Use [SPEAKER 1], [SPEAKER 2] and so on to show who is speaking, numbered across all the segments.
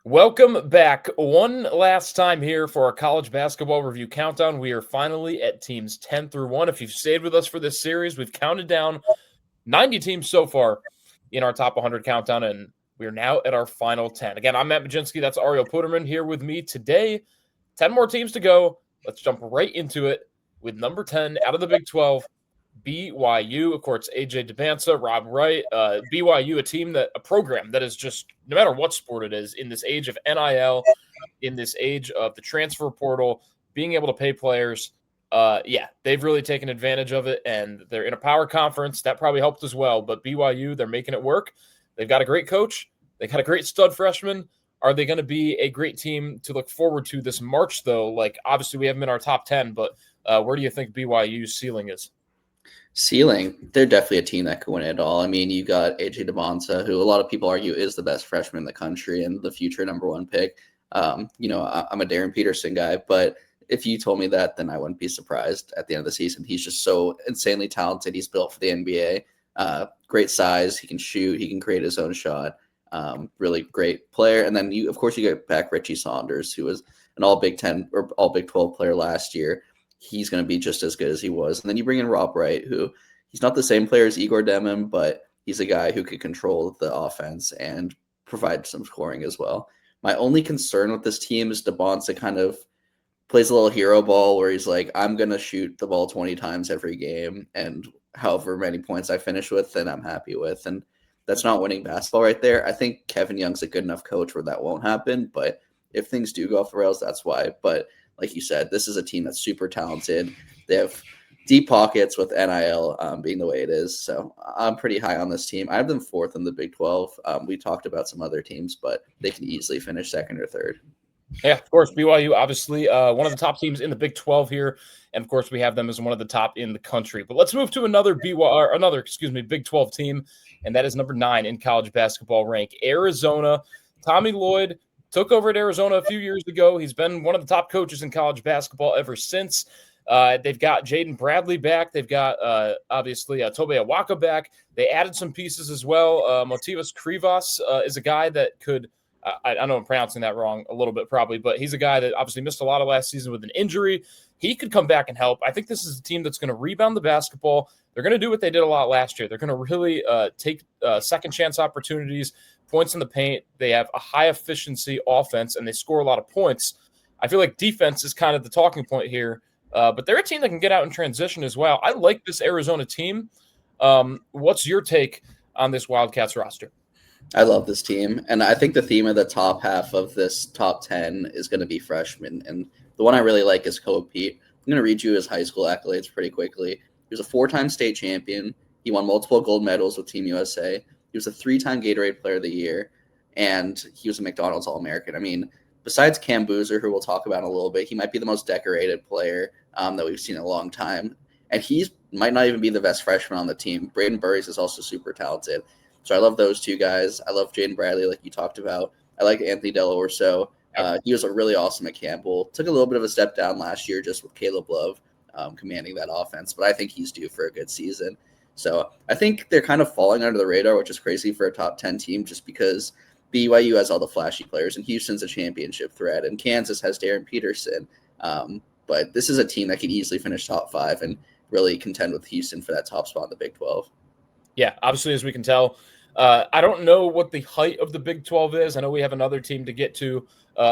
[SPEAKER 1] Welcome back one last time here for our college basketball review countdown. We are finally at teams 10 through 1. If you've stayed with us for this series, we've counted down 90 teams so far in our top 100 countdown, and we're now at our final 10. Again, I'm Mlodzinski. That's Ariel Puterman here with me today. 10 more teams to go. Let's jump right into it with number 10 out of the Big 12, BYU. Of course, AJ DeBanza, Rob Wright. BYU, a program that is just, no matter what sport it is, in this age of NIL, in this age of the transfer portal, being able to pay players, they've really taken advantage of it, and they're in a power conference. That probably helped as well, but BYU, they're making it work. They've got a great coach. They got a great stud freshman. Are they going to be a great team to look forward to this March, though? Like, obviously, we have them in our top 10, but where do you think BYU's ceiling is?
[SPEAKER 2] Ceiling, they're definitely a team that could win it all. I mean, you got AJ DeBanza, who a lot of people argue is the best freshman in the country and the future number one pick. I'm a Darren Peterson guy, but if you told me that, then I wouldn't be surprised at the end of the season. He's just so insanely talented. He's built for the NBA. Great size. He can shoot. He can create his own shot. Really great player. And then you get back Richie Saunders, who was an all Big 10 or all Big 12 player last year. He's going to be just as good as he was. And then you bring in Rob Wright, who he's not the same player as Igor Demon, but he's a guy who could control the offense and provide some scoring as well. My only concern with this team is DeBanza kind of plays a little hero ball where he's like, I'm going to shoot the ball 20 times every game, and however many points I finish with, then I'm happy with. And that's not winning basketball right there. I think Kevin Young's a good enough coach where that won't happen, but if things do go off the rails, that's why. But like you said, this is a team that's super talented. They have deep pockets with NIL being the way it is. So I'm pretty high on this team. I have them fourth in the Big 12. We talked about some other teams, but they can easily finish second or third.
[SPEAKER 1] Yeah, of course, BYU, obviously one of the top teams in the Big 12 here. And, of course, we have them as one of the top in the country. But let's move to another Big 12 team, and that is number 9 in college basketball rank, Arizona. Tommy Lloyd took over at Arizona a few years ago. He's been one of the top coaches in college basketball ever since. They've got Jaden Bradley back. They've got, obviously, Tobe Awaka back. They added some pieces as well. Motivas Krivas is a guy that could I know I'm pronouncing that wrong a little bit probably, but he's a guy that obviously missed a lot of last season with an injury. He could come back and help. I think this is a team that's going to rebound the basketball. They're going to do what they did a lot last year. They're going to really take second chance opportunities, points in the paint. They have a high efficiency offense, and they score a lot of points. I feel like defense is kind of the talking point here, but they're a team that can get out in transition as well. I like this Arizona team. What's your take on this Wildcats roster?
[SPEAKER 2] I love this team, and I think the theme of the top half of this top 10 is going to be freshmen, and the one I really like is Kobe Pete. I'm going to read you his high school accolades pretty quickly. He was a 4-time state champion. He won multiple gold medals with Team USA. He was a 3-time Gatorade Player of the Year, and he was a McDonald's All-American. I mean, besides Cam Boozer, who we'll talk about in a little bit, he might be the most decorated player that we've seen in a long time, and he might not even be the best freshman on the team. Braden Burries is also super talented. So I love those two guys. I love Jaden Bradley, like you talked about. I like Anthony Delorso. He was really awesome at Campbell. Took a little bit of a step down last year just with Caleb Love commanding that offense, but I think he's due for a good season. So I think they're kind of falling under the radar, which is crazy for a top 10 team just because BYU has all the flashy players, and Houston's a championship threat, and Kansas has Darren Peterson. But this is a team that can easily finish top 5 and really contend with Houston for that top spot in the Big 12.
[SPEAKER 1] Yeah, obviously, as we can tell, I don't know what the height of the Big 12 is. I know we have another team to get to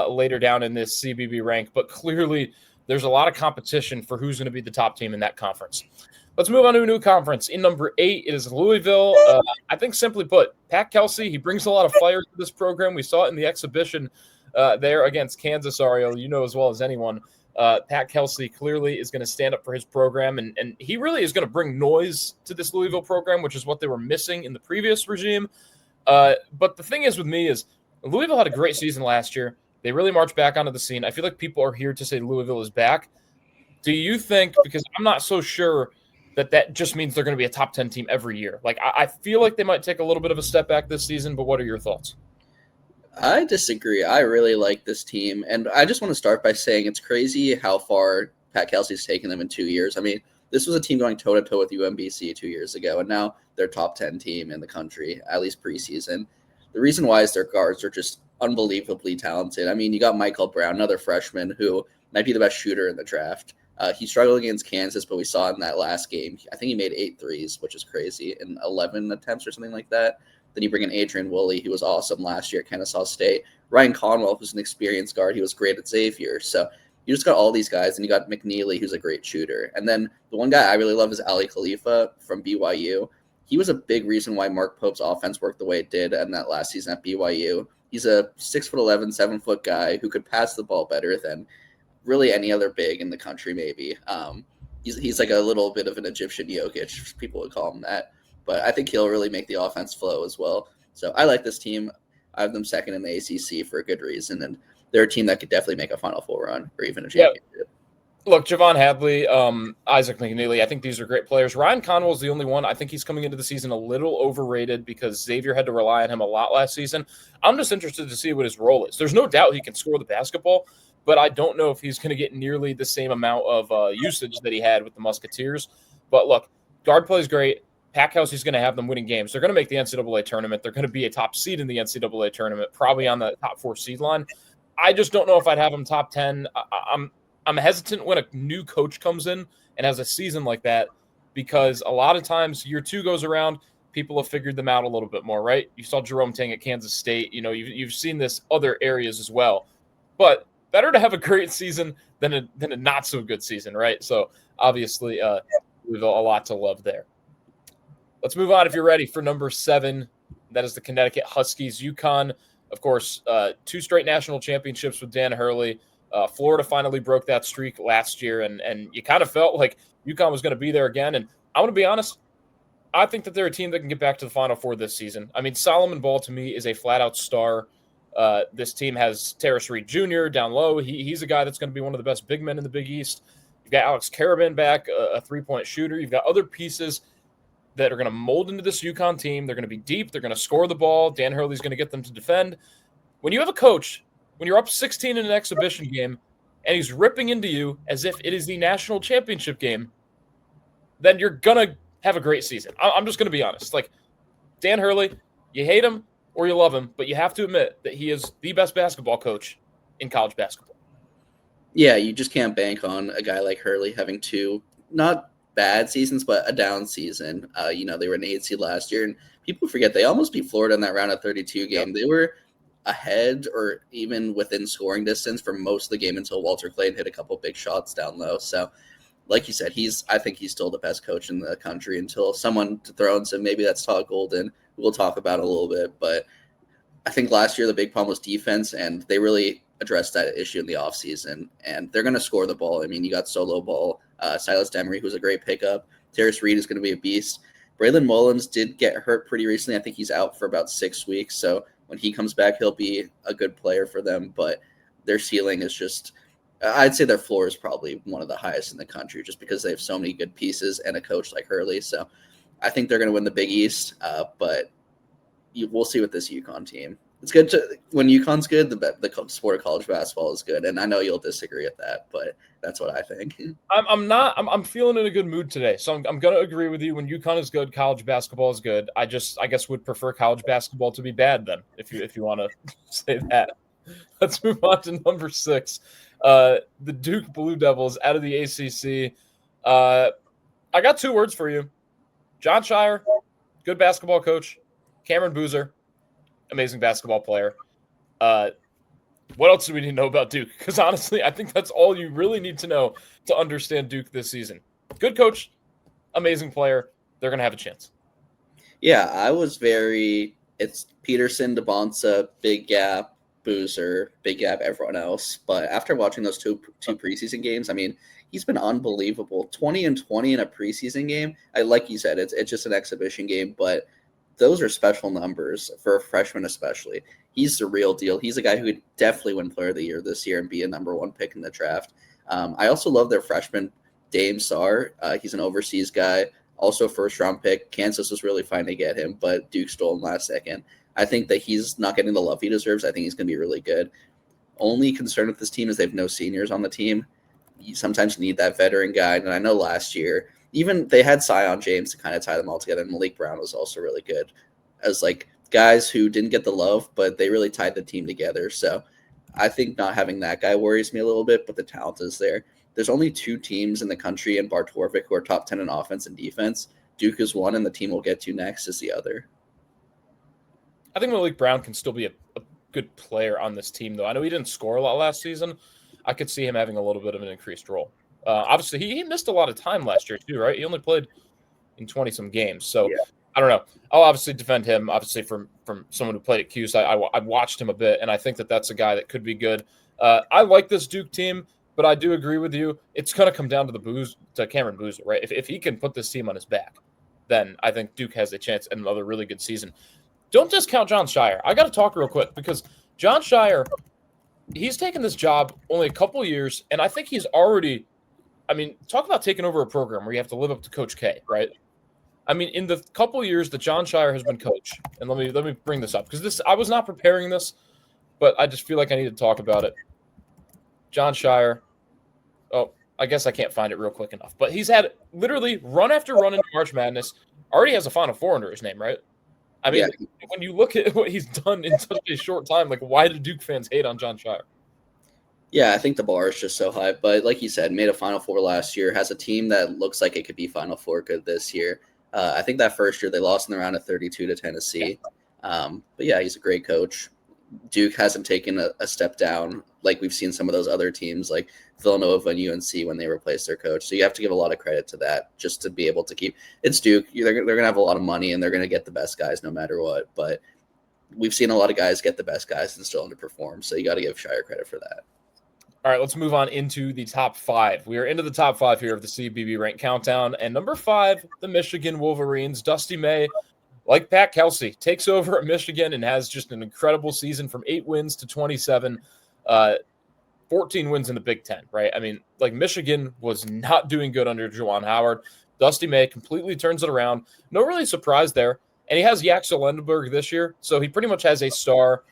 [SPEAKER 1] later down in this CBB rank, but clearly there's a lot of competition for who's going to be the top team in that conference. Let's move on to a new conference. In number 8, it is Louisville. I think simply put, Pat Kelsey, he brings a lot of fire to this program. We saw it in the exhibition there against Kansas, Ariel, you know as well as anyone. Pat Kelsey clearly is going to stand up for his program, and he really is going to bring noise to this Louisville program, which is what they were missing in the previous regime. But the thing is with me is Louisville had a great season last year. They really marched back onto the scene. I feel like people are here to say Louisville is back. Do you think, because I'm not so sure that just means they're going to be a top 10 team every year. Like, I feel like they might take a little bit of a step back this season, but what are your thoughts?
[SPEAKER 2] I disagree. I really like this team, and I just want to start by saying it's crazy how far Pat Kelsey's taken them in 2 years. I mean, this was a team going toe-to-toe with UMBC 2 years ago, and now they're top 10 team in the country, at least preseason. The reason why is their guards are just unbelievably talented. I mean, you got Michael Brown, another freshman who might be the best shooter in the draft. He struggled against Kansas, but we saw in that last game, I think he made 8 threes, which is crazy, in 11 attempts or something like that. Then you bring in Adrian Woolley, who was awesome last year at Kennesaw State. Ryan Conwell, who's an experienced guard, he was great at Xavier. So you just got all these guys, and you got McNeely, who's a great shooter. And then the one guy I really love is Ali Khalifa from BYU. He was a big reason why Mark Pope's offense worked the way it did in that last season at BYU. He's a 6'11", 7-foot guy who could pass the ball better than really any other big in the country, maybe. He's like a little bit of an Egyptian Jokic, people would call him that. But I think he'll really make the offense flow as well. So I like this team. I have them second in the ACC for a good reason, and they're a team that could definitely make a Final Four run or even a championship.
[SPEAKER 1] Yeah. Look, Javon Hadley, Isaac McNeely, I think these are great players. Ryan Conwell's the only one. I think he's coming into the season a little overrated because Xavier had to rely on him a lot last season. I'm just interested to see what his role is. There's no doubt he can score the basketball, but I don't know if he's going to get nearly the same amount of usage that he had with the Musketeers. But look, guard play is great. Packhouse is going to have them winning games. They're going to make the NCAA tournament. They're going to be a top seed in the NCAA tournament, probably on the top 4 seed line. I just don't know if I'd have them top 10. I'm hesitant when a new coach comes in and has a season like that because a lot of times year 2 goes around, people have figured them out a little bit more, right? You saw Jerome Tang at Kansas State. You know, you've seen this other areas as well. But better to have a great season than a not so good season, right? So obviously, we have a lot to love there. Let's move on if you're ready for number 7. That is the Connecticut Huskies. UConn, of course, 2 straight national championships with Dan Hurley. Florida finally broke that streak last year, and you kind of felt like UConn was going to be there again. And I'm going to be honest, I think that they're a team that can get back to the Final Four this season. I mean, Solomon Ball to me is a flat-out star. This team has Terrace Reed Jr. down low. He's a guy that's going to be one of the best big men in the Big East. You've got Alex Karaban back, a three-point shooter. You've got other pieces that are going to mold into this UConn team. They're going to be deep. They're going to score the ball. Dan Hurley's going to get them to defend. When you have a coach, when you're up 16 in an exhibition game, and he's ripping into you as if it is the national championship game, then you're going to have a great season. I'm just going to be honest. Like, Dan Hurley, you hate him or you love him, but you have to admit that he is the best basketball coach in college basketball.
[SPEAKER 2] Yeah, you just can't bank on a guy like Hurley having 2, not bad seasons, but a down season. They were an 8 seed last year, and people forget they almost beat Florida in that round of 32 game. Yep. They were ahead or even within scoring distance for most of the game until Walter Clayton hit a couple big shots down low. So, like you said, I think he's still the best coach in the country until someone throws him. Maybe that's Todd Golden. We'll talk about it a little bit, but I think last year the big problem was defense, and they really addressed that issue in the offseason, and they're going to score the ball. I mean, you got Solo Ball, Silas Demery, who's a great pickup. Terrace Reed is going to be a beast. Braylon Mullins did get hurt pretty recently. I think he's out for about 6 weeks, so when he comes back, he'll be a good player for them, but their ceiling is just – I'd say their floor is probably one of the highest in the country just because they have so many good pieces and a coach like Hurley. So I think they're going to win the Big East, but we'll see with this UConn team. It's good when UConn's good, the sport of college basketball is good, and I know you'll disagree with that, but that's what I think.
[SPEAKER 1] I'm feeling in a good mood today, so I'm going to agree with you. When UConn is good, college basketball is good. I guess would prefer college basketball to be bad then, if you want to say that. Let's move on to number 6, the Duke Blue Devils out of the ACC. I got 2 words for you: John Shire, good basketball coach; Cameron Boozer, amazing basketball player. What else do we need to know about Duke? Because honestly, I think that's all you really need to know to understand Duke this season. Good coach, amazing player. They're going to have a chance.
[SPEAKER 2] Yeah, it's Peterson, DeBonsa, Big Gap, Boozer, Big Gap, everyone else. But after watching those two preseason games, I mean, he's been unbelievable. 20-20 in a preseason game. Like you said, it's just an exhibition game, but those are special numbers for a freshman especially. He's the real deal. He's a guy who could definitely win Player of the Year this year and be a number 1 pick in the draft. I also love their freshman, Dame Sarr. He's an overseas guy, also first-round pick. Kansas was really fine to get him, but Duke stole him last second. I think that he's not getting the love he deserves. I think he's going to be really good. Only concern with this team is they have no seniors on the team. You sometimes need that veteran guy, and I know last year – even they had Zion James to kind of tie them all together. And Malik Brown was also really good as like guys who didn't get the love, but they really tied the team together. So I think not having that guy worries me a little bit, but the talent is there. There's only 2 teams in the country in Bar Torvik who are top 10 in offense and defense. Duke is one, and the team we'll get to next is the other.
[SPEAKER 1] I think Malik Brown can still be a good player on this team, though. I know he didn't score a lot last season. I could see him having a little bit of an increased role. Obviously, he missed a lot of time last year, too, right? He only played in 20-some games. So, yeah. I don't know. I'll obviously defend him, obviously, from someone who played at Cuse. I watched him a bit, and I think that's a guy that could be good. I like this Duke team, but I do agree with you. It's going to come down to Cameron Boozer, right? If he can put this team on his back, then I think Duke has a chance at another really good season. Don't discount John Shire. I got to talk real quick because John Shire, he's taken this job only a couple years, and I think he's already – I mean, talk about taking over a program where you have to live up to Coach K, right? I mean, in the couple years that John Shire has been coach, and let me bring this up because I was not preparing this, but I just feel like I need to talk about it. John Shire. Oh, I guess I can't find it real quick enough. But he's had literally run after run into March Madness. Already has a Final Four under his name, right? I mean, when you look at what he's done in such a short time, like, why do Duke fans hate on John Shire?
[SPEAKER 2] Yeah, I think the bar is just so high. But like you said, made a Final Four last year, has a team that looks like it could be Final Four good this year. I think that first year they lost in the round of 32 to Tennessee. But yeah, he's a great coach. Duke hasn't taken a step down like we've seen some of those other teams like Villanova and UNC when they replaced their coach. So you have to give a lot of credit to that just to be able to keep – it's Duke. They're going to have a lot of money, and they're going to get the best guys no matter what. But we've seen a lot of guys get the best guys and still underperform. So you got to give Shire credit for that.
[SPEAKER 1] All right, let's move on into the top 5. We are into the top 5 here of the CBB Rank Countdown. And number 5, the Michigan Wolverines. Dusty May, like Pat Kelsey, takes over at Michigan and has just an incredible season from 8 wins to 27, 14 wins in the Big Ten, right? I mean, like, Michigan was not doing good under Juwan Howard. Dusty May completely turns it around. No really surprise there. And he has Yaxel Lendenberg this year, so he pretty much has a star.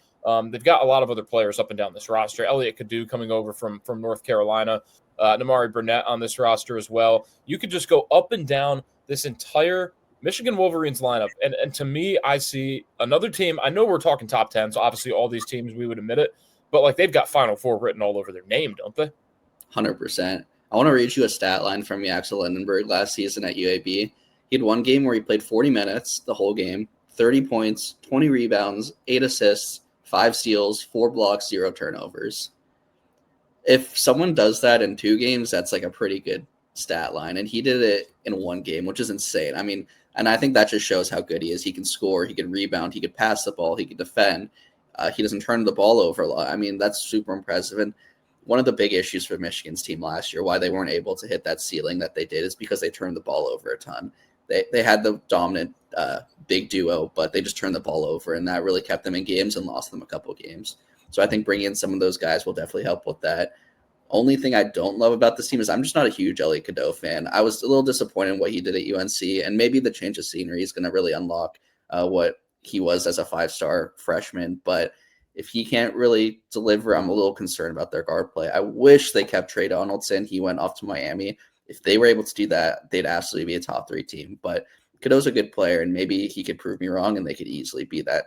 [SPEAKER 1] They've got a lot of other players up and down this roster. Elliot Kadu coming over from North Carolina. Namari Burnett on this roster as well. You could just go up and down this entire Michigan Wolverines lineup. And to me, I see another team. I know we're talking top 10, so obviously all these teams, we would admit it. But, like, they've got Final Four written all over their name, don't they?
[SPEAKER 2] 100%. I want to read you a stat line from Yaxel Lendenberg last season at UAB. He had one game where he played 40 minutes the whole game, 30 points, 20 rebounds, 8 assists, 5 steals, 4 blocks, 0 turnovers. If someone does that in 2 games, that's like a pretty good stat line. And he did it in 1 game, which is insane. I mean, and I think that just shows how good he is. He can score, he can rebound, he could pass the ball, he can defend. He doesn't turn the ball over a lot. I mean, that's super impressive. And one of the big issues for Michigan's team last year, why they weren't able to hit that ceiling that they did, is because they turned the ball over a ton. They had the dominant big duo, but they just turned the ball over, and that really kept them in games and lost them a couple of games. So I think bringing in some of those guys will definitely help with that. Only thing I don't love about this team is I'm just not a huge Elliot Cadeau fan. I was a little disappointed in what he did at UNC, and maybe the change of scenery is going to really unlock what he was as a 5-star freshman. But if he can't really deliver, I'm a little concerned about their guard play. I wish they kept Trey Donaldson. He went off to Miami. If they were able to do that, they'd absolutely be a top 3 team. But Cadeau's a good player, and maybe he could prove me wrong, and they could easily be that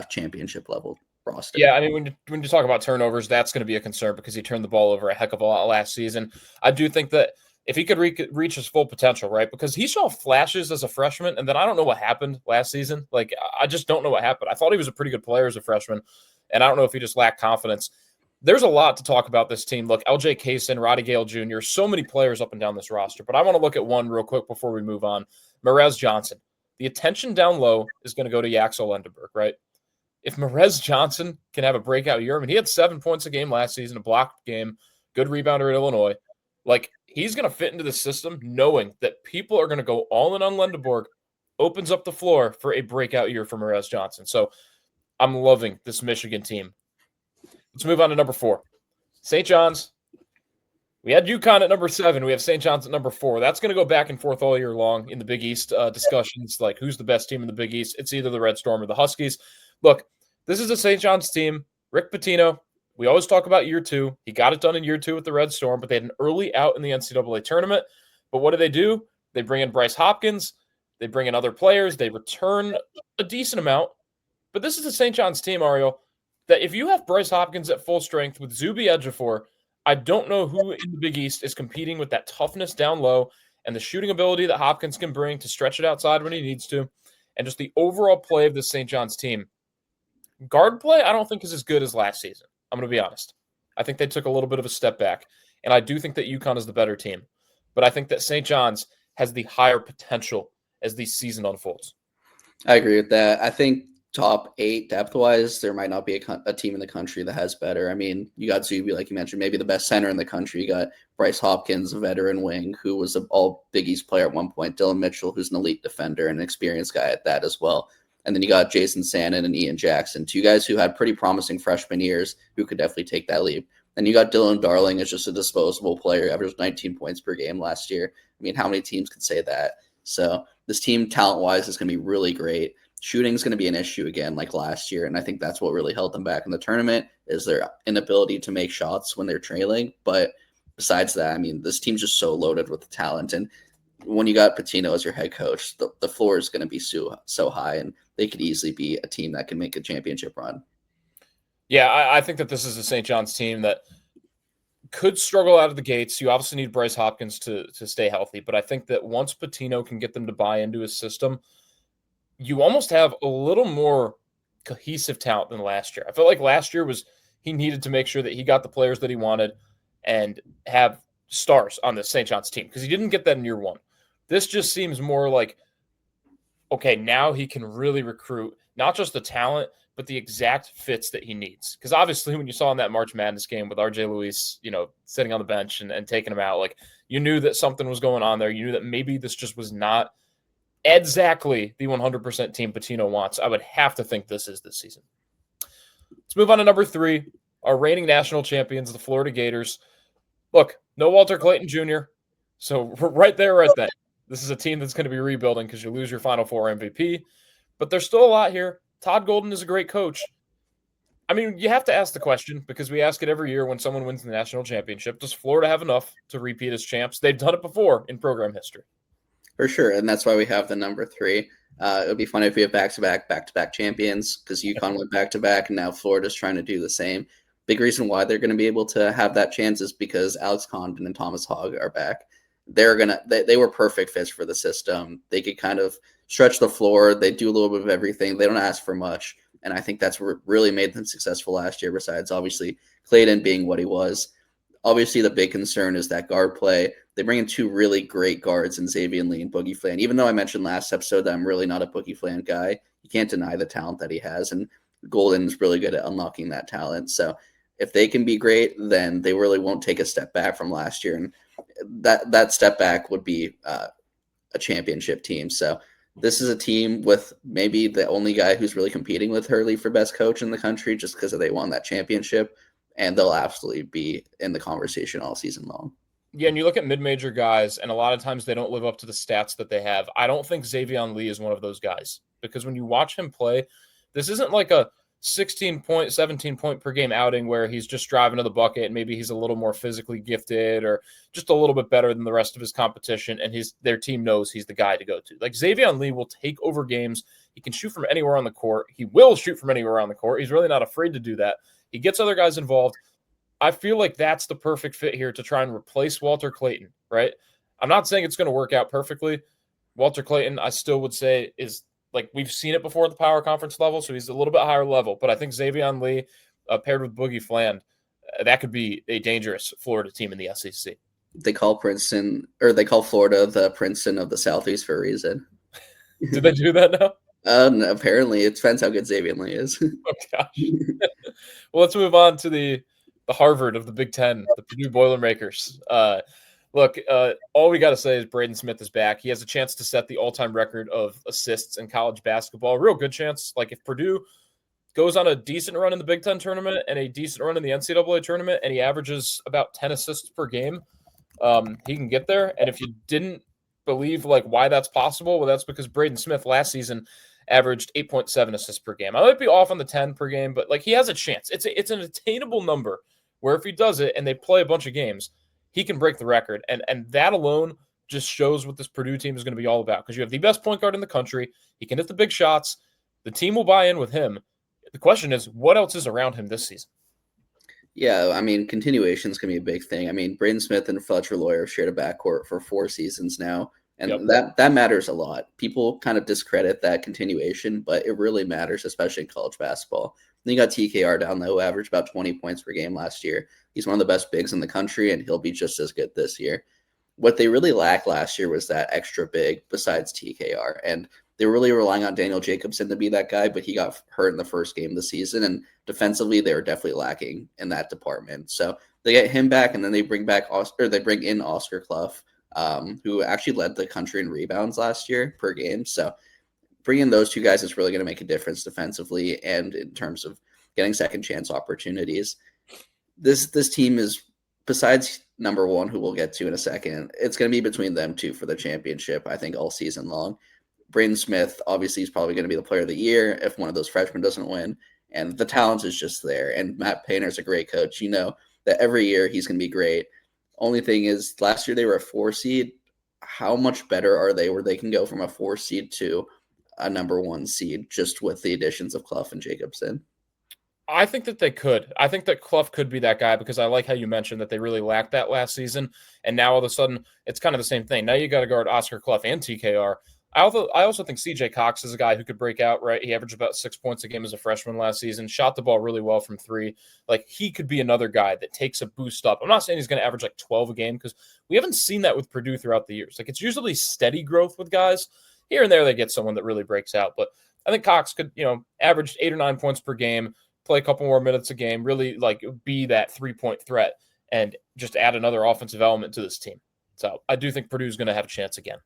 [SPEAKER 2] championship level roster.
[SPEAKER 1] Yeah, I mean, when you talk about turnovers, that's going to be a concern because he turned the ball over a heck of a lot last season. I do think that if he could reach his full potential, right, because he saw flashes as a freshman, and then I don't know what happened last season. Like, I just don't know what happened. I thought he was a pretty good player as a freshman, and I don't know if he just lacked confidence. There's a lot to talk about this team. Look, LJ Kaysen, Roddy Gale Jr., so many players up and down this roster, but I want to look at one real quick before we move on. Merez Johnson. The attention down low is going to go to Yaxel Lendenberg, right? If Merez Johnson can have a breakout year, I mean, he had 7 points a game last season, a blocked game, good rebounder at Illinois. Like, he's going to fit into the system knowing that people are going to go all in on Lendenberg, opens up the floor for a breakout year for Merez Johnson. So I'm loving this Michigan team. Let's move on to number 4. St. John's. We had UConn at number 7. We have St. John's at number 4. That's going to go back and forth all year long in the Big East discussions, like who's the best team in the Big East. It's either the Red Storm or the Huskies. Look, this is a St. John's team. Rick Pitino, we always talk about year 2. He got it done in year 2 with the Red Storm, but they had an early out in the NCAA tournament. But what do? They bring in Bryce Hopkins. They bring in other players. They return a decent amount. But this is a St. John's team, Ariel, that if you have Bryce Hopkins at full strength with Zuby Ejiofor, I don't know who in the Big East is competing with that toughness down low and the shooting ability that Hopkins can bring to stretch it outside when he needs to, and just the overall play of the St. John's team. Guard play, I don't think is as good as last season. I'm going to be honest. I think they took a little bit of a step back, and I do think that UConn is the better team. But I think that St. John's has the higher potential as the season unfolds.
[SPEAKER 2] I agree with that. I think top 8 depth-wise, there might not be a team in the country that has better. I mean, you got Zuby, like you mentioned, maybe the best center in the country. You got Bryce Hopkins, a veteran wing, who was an all Big East player at one point. Dylan Mitchell, who's an elite defender and an experienced guy at that as well. And then you got Jason Sannon and Ian Jackson, 2 guys who had pretty promising freshman years who could definitely take that leap. And you got Dylan Darling as just a disposable player, averaged 19 points per game last year. I mean, how many teams could say that? So this team, talent-wise, is going to be really great. Shooting is going to be an issue again like last year, and I think that's what really held them back in the tournament is their inability to make shots when they're trailing. But besides that, I mean, this team's just so loaded with talent, and when you got Pitino as your head coach, the floor is going to be so high, and they could easily be a team that can make a championship run.
[SPEAKER 1] Yeah, I think that this is a St. John's team that could struggle out of the gates. You obviously need Bryce Hopkins to stay healthy, but I think that once Pitino can get them to buy into his system, you almost have a little more cohesive talent than last year. I felt like last year he needed to make sure that he got the players that he wanted and have stars on the St. John's team because he didn't get that in year one. This just seems more like, okay, now he can really recruit not just the talent, but the exact fits that he needs. Because obviously when you saw in that March Madness game with RJ Luis, sitting on the bench and taking him out, like you knew that something was going on there. You knew that maybe this just was not exactly the 100% team Pitino wants. I would have to think this is this season. Let's move on to number 3, our reigning national champions, the Florida Gators. Look, no Walter Clayton Jr., so right there. This is a team that's going to be rebuilding because you lose your Final Four MVP, but there's still a lot here. Todd Golden is a great coach. I mean, you have to ask the question because we ask it every year when someone wins the national championship. Does Florida have enough to repeat as champs? They've done it before in program history.
[SPEAKER 2] For sure, and that's why we have the number 3. It would be funny if we have back-to-back champions because UConn went back-to-back, and now Florida's trying to do the same. Big reason why they're going to be able to have that chance is because Alex Condon and Thomas Hogg are back. They were perfect fits for the system. They could kind of stretch the floor. They do a little bit of everything. They don't ask for much, and I think that's what really made them successful last year, besides obviously Clayton being what he was. Obviously, the big concern is that guard play. They bring in 2 really great guards in Xavier Lee and Boogie Flan. Even though I mentioned last episode that I'm really not a Boogie Flan guy, you can't deny the talent that he has, and Golden is really good at unlocking that talent. So if they can be great, then they really won't take a step back from last year, and that step back would be a championship team. So this is a team with maybe the only guy who's really competing with Hurley for best coach in the country just because they won that championship. And they'll absolutely be in the conversation all season long.
[SPEAKER 1] Yeah, and you look at mid-major guys, and a lot of times they don't live up to the stats that they have. I don't think Xavier Lee is one of those guys because when you watch him play, this isn't like a 16-point, 17-point per game outing where he's just driving to the bucket and maybe he's a little more physically gifted or just a little bit better than the rest of his competition, and their team knows he's the guy to go to. Like Xavier Lee will take over games. He can shoot from anywhere on the court. He will shoot from anywhere on the court. He's really not afraid to do that. He gets other guys involved. I feel like that's the perfect fit here to try and replace Walter Clayton, right? I'm not saying it's going to work out perfectly. Walter Clayton, I still would say, is like we've seen it before at the power conference level, so he's a little bit higher level. But I think Xavier Lee paired with Boogie Flan, that could be a dangerous Florida team in the SEC.
[SPEAKER 2] They call Florida the Princeton of the Southeast for a reason.
[SPEAKER 1] Did they do that now?
[SPEAKER 2] No, apparently, it depends how good Xavier Lee is.
[SPEAKER 1] Oh, gosh. Well, let's move on to the Harvard of the Big Ten, the Purdue Boilermakers. Look, all we got to say is Braden Smith is back. He has a chance to set the all-time record of assists in college basketball. A real good chance. Like if Purdue goes on a decent run in the Big Ten tournament and a decent run in the NCAA tournament, and he averages about 10 assists per game, he can get there. And if you didn't believe like why that's possible, well, that's because Braden Smith last season averaged 8.7 assists per game. I might be off on the 10 per game, but like he has a chance. It's an attainable number where if he does it and they play a bunch of games, he can break the record. And that alone just shows what this Purdue team is going to be all about because you have the best point guard in the country. He can hit the big shots. The team will buy in with him. The question is, what else is around him this season?
[SPEAKER 2] Yeah, I mean, continuation is going to be a big thing. I mean, Braden Smith and Fletcher Lawyer have shared a backcourt for 4 seasons now, and
[SPEAKER 1] Yep.
[SPEAKER 2] that matters a lot. People kind of discredit that continuation, but it really matters, especially in college basketball. Then you got TKR down there, who averaged about 20 points per game last year. He's one of the best bigs in the country, and he'll be just as good this year. What they really lacked last year was that extra big besides TKR, and they were really relying on Daniel Jacobson to be that guy, but he got hurt in the first game of the season, and defensively they were definitely lacking in that department. So they get him back, and then they bring in Oscar Clough, who actually led the country in rebounds last year per game. So bringing those two guys is really going to make a difference defensively and in terms of getting second chance opportunities. This team is, besides number one, who we'll get to in a second, it's going to be between them two for the championship, I think, all season long. Braden Smith, obviously, is probably going to be the player of the year if one of those freshmen doesn't win. And the talent is just there. And Matt Painter's a great coach. You know that every year he's going to be great. Only thing is, last year they were a 4 seed. How much better are they where they can go from a 4 seed to a number 1 seed just with the additions of Clough and Jacobson?
[SPEAKER 1] I think that they could. I think that Clough could be that guy because I like how you mentioned that they really lacked that last season. And now all of a sudden, it's kind of the same thing. Now you got to guard Oscar Clough and TKR. I also think CJ Cox is a guy who could break out, right? He averaged about 6 points a game as a freshman last season, shot the ball really well from 3. Like, he could be another guy that takes a boost up. I'm not saying he's going to average like 12 a game because we haven't seen that with Purdue throughout the years. Like, it's usually steady growth with guys. Here and there, they get someone that really breaks out. But I think Cox could, average 8 or 9 points per game, play a couple more minutes a game, really like be that 3-point threat and just add another offensive element to this team. So I do think Purdue's going to have a chance again.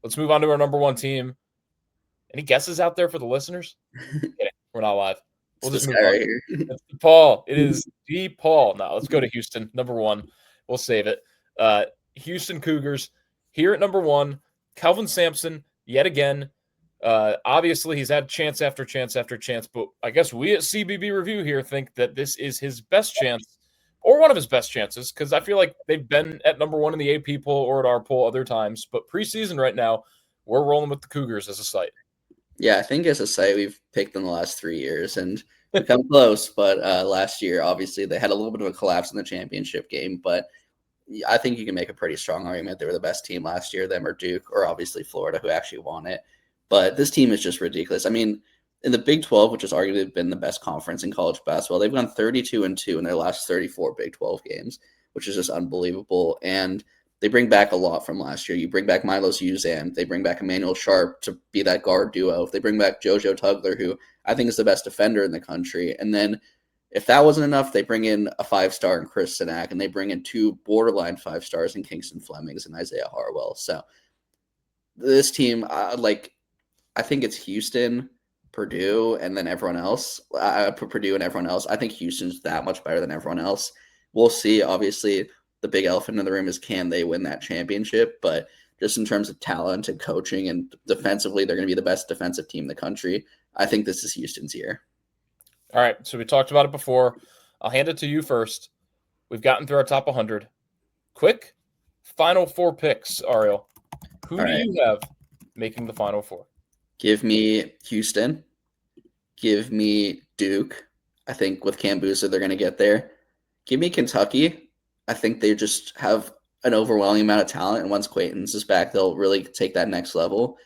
[SPEAKER 1] Let's move on to our number 1 team. Any guesses out there for the listeners? We're not live. We'll just move on. Right here. It's DePaul. It is DePaul. Now let's go to Houston, number 1. We'll save it. Houston Cougars here at number 1. Kelvin Sampson, yet again. Obviously, he's had chance after chance after chance, but I guess we at CBB Review here think that this is his best chance or one of his best chances because I feel like they've been at number 1 in the AP poll or at our poll other times, but preseason right now, we're rolling with the Cougars as a site.
[SPEAKER 2] Yeah, I think as a site, we've picked them the last 3 years and we've come close, but last year, obviously, they had a little bit of a collapse in the championship game, but I think you can make a pretty strong argument they were the best team last year, them or Duke, or obviously Florida, who actually won it. But this team is just ridiculous. I mean, in the Big 12, which has arguably been the best conference in college basketball, they've gone 32-2 in their last 34 Big 12 games, which is just unbelievable. And they bring back a lot from last year. You bring back Milos Uzan. They bring back Emmanuel Sharp to be that guard duo. They bring back JoJo Tugler, who I think is the best defender in the country. And then if that wasn't enough, they bring in a 5-star in Chris Sinak, and they bring in 2 borderline 5-stars in Kingston Flemings and Isaiah Harwell. So this team, I think it's Houston, Purdue, and then everyone else. I put Purdue and everyone else. I think Houston's that much better than everyone else. We'll see. Obviously, the big elephant in the room is can they win that championship? But just in terms of talent and coaching and defensively, they're going to be the best defensive team in the country. I think this is Houston's year.
[SPEAKER 1] All right, so we talked about it before. I'll hand it to you first. We've gotten through our top 100. Quick, final 4 picks, Ariel. Who do you have making the final 4?
[SPEAKER 2] Give me Houston. Give me Duke. I think with Cam Boozer, they're going to get there. Give me Kentucky. I think they just have an overwhelming amount of talent, and once Quaintance is back, they'll really take that next level.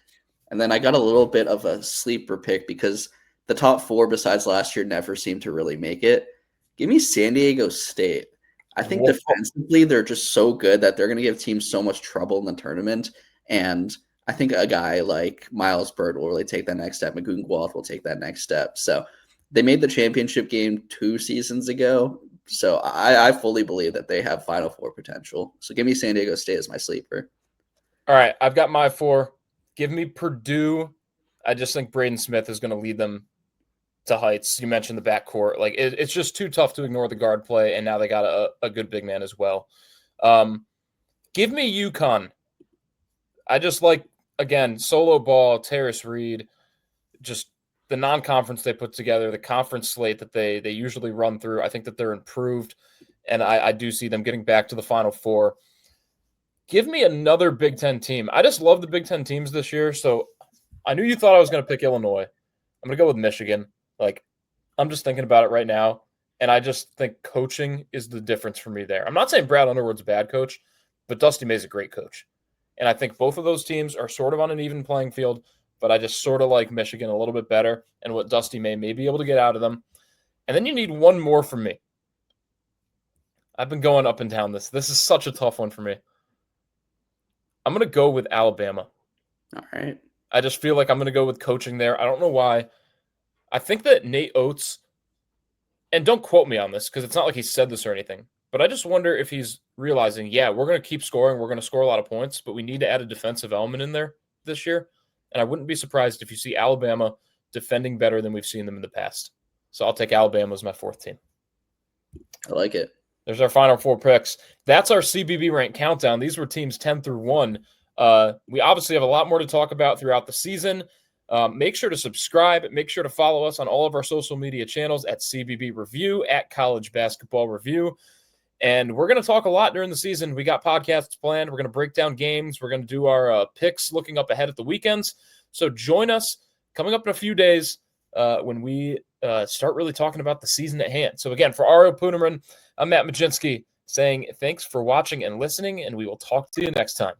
[SPEAKER 2] And then I got a little bit of a sleeper pick because the top 4 besides last year never seemed to really make it. Give me San Diego State. I think defensively, they're just so good that they're going to give teams so much trouble in the tournament. And I think a guy like Miles Bird will really take that next step. Magoon Gwalt will take that next step. So they made the championship game 2 seasons ago. So I fully believe that they have Final 4 potential. So give me San Diego State as my sleeper.
[SPEAKER 1] All right, I've got my 4. Give me Purdue. I just think Braden Smith is going to lead them to heights. You mentioned the backcourt. Like it's just too tough to ignore the guard play, and now they got a good big man as well. Give me UConn. I just like, again, solo ball, Terrace Reed, just the non-conference they put together, the conference slate that they usually run through. I think that they're improved, and I do see them getting back to the Final 4. Give me another Big Ten team. I just love the Big Ten teams this year, so I knew you thought I was going to pick Illinois, I'm going to go with Michigan. Like, I'm just thinking about it right now, and I just think coaching is the difference for me there. I'm not saying Brad Underwood's a bad coach, but Dusty May's a great coach. And I think both of those teams are sort of on an even playing field, but I just sort of like Michigan a little bit better and what Dusty May be able to get out of them. And then you need one more from me. I've been going up and down this. This is such a tough one for me. I'm going to go with Alabama.
[SPEAKER 2] All right.
[SPEAKER 1] I just feel like I'm going to go with coaching there. I don't know why. I think that Nate Oates, and don't quote me on this because it's not like he said this or anything, but I just wonder if he's realizing, yeah, we're going to keep scoring. We're going to score a lot of points, but we need to add a defensive element in there this year. And I wouldn't be surprised if you see Alabama defending better than we've seen them in the past. So I'll take Alabama as my fourth team.
[SPEAKER 2] I like it.
[SPEAKER 1] There's our final 4 picks. That's our CBB rank countdown. These were teams 10 through 1. We obviously have a lot more to talk about throughout the season. Make sure to subscribe. Make sure to follow us on all of our social media channels at CBB Review, at College Basketball Review. And we're going to talk a lot during the season. We got podcasts planned. We're going to break down games. We're going to do our picks looking up ahead at the weekends. So join us coming up in a few days when we start really talking about the season at hand. So again, for Ariel Puterman, I'm Matt Mlodzinski saying thanks for watching and listening, and we will talk to you next time.